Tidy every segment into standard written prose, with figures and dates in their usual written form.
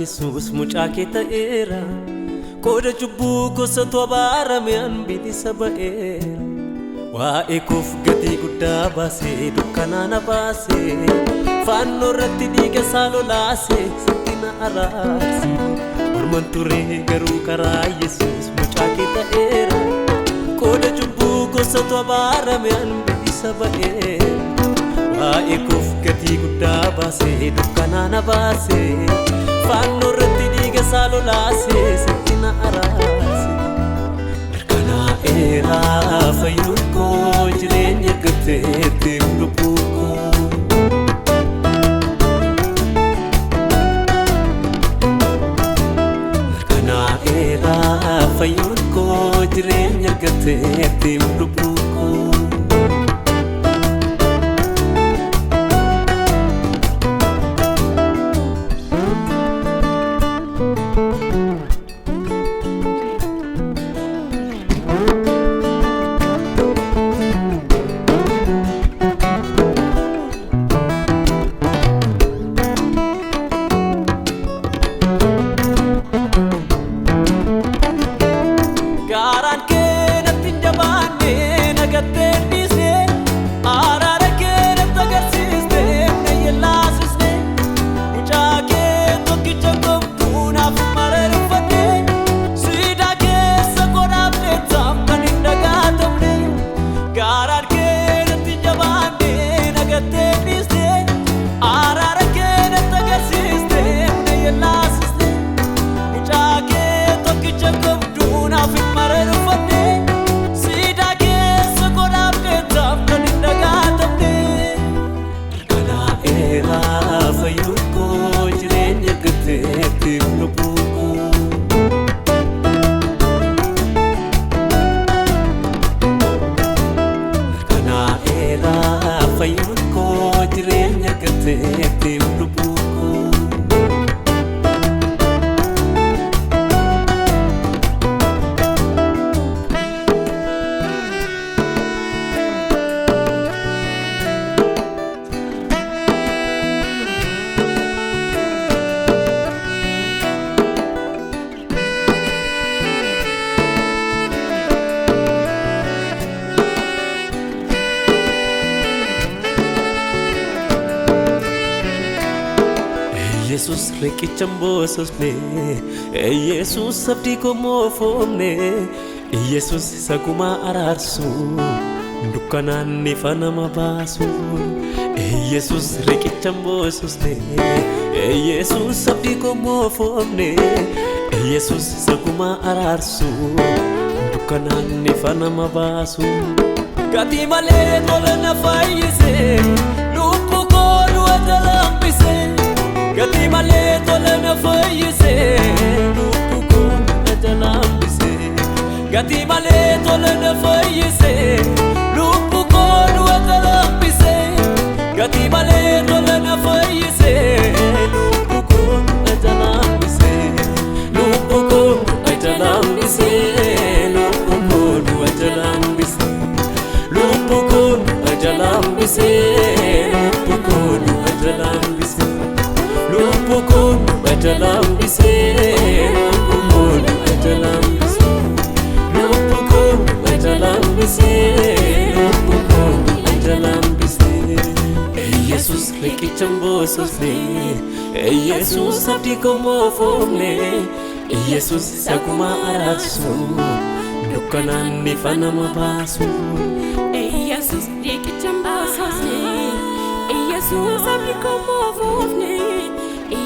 Yesus mucaa kee ta'eera qooda cubbuu gosa tobaarame bilisa ba'eera waa'ee koof gatii guddaa baasee dukkanaa na baasee fannoo irratti dhiiga isaa lolaasee sitti na araarse morman ture garuu karaa Yesus mucaa kee ta'eera qooda cubbuu gosa tobaarame bilisa ba'eera waa'ee koof gatii guddaa baasee dukkanaa na baasee fannoo irratti dhiiga isaa lolaasee sitti na araarse mirkanaa'eera fayyuun koo jireenya argateetti lubbuu koo mirkanaa'eera fayyuun koo jireenya argateetti lubbuu koo Jesus riqicha mboosofne Jesus abdii koo moofofne Jesus sagumaa araarsu dukkanaan ifa nama baasu Jesus riqicha mboosofne Jesus abdii koo moofofne Jesus sagumaa araarsu dukkanaan ifa nama baasu gatii malee tola na fayyise lubbuu koo du'ata lambise gatii malee tola na fayyise lubbuu koo du'ata lambise gatii malee tola na fayyise lubbuu koo du'ata lambise gatii malee tola na fayyise lubbuu koo du'ata lambise lubbuu koo du'ata lambise lubbuu koo du'ata lambise lubbuu koo du'ata lambise lubbuu koo du'ata lambise lubbuu koo du'ata lambise lubbuu koo du'ata lambise lubbuu koo du'ata lambise lubbuu koo du'ata lambise Jesus riqicha mboosofne Jesus abdii koo moofofne Jesus sagumaa araarsu dukkanaan ifa nama baasu Jesus riqicha mboosofne Jesus abdii koo moofofne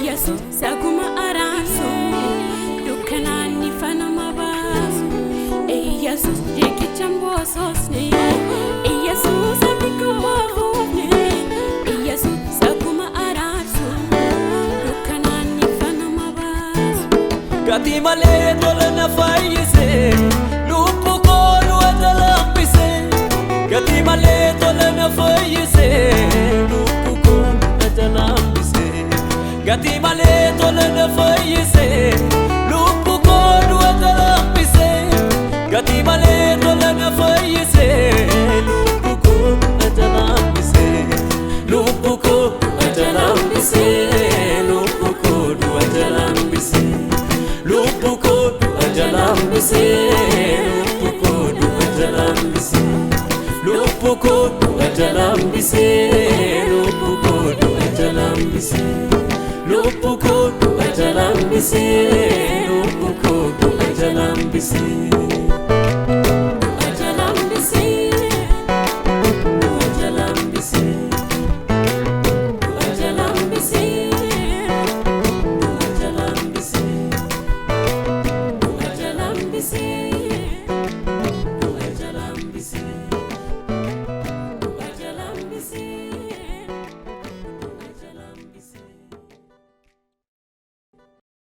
Jesus sagumaa araarsu dukkanaan ifa nama baasu Jesus riqicha mboosofne Jesus abdii koo moofofne Jesus sagumaa araarsu dukkanaan ifa nama baasu gatii malee tola na fayyise lubbuu koo du'ata lambise gatii malee tola na fayyise lubbuu koo du'ata lambise gatii malee tola na fayyise lubbuu koo du'ata lambise gatii malee tola na fayyise lubbuu koo du'ata lambise lubbuu koo du'ata lambise lubbuu koo du'ata lambise Lupuko du ajalambise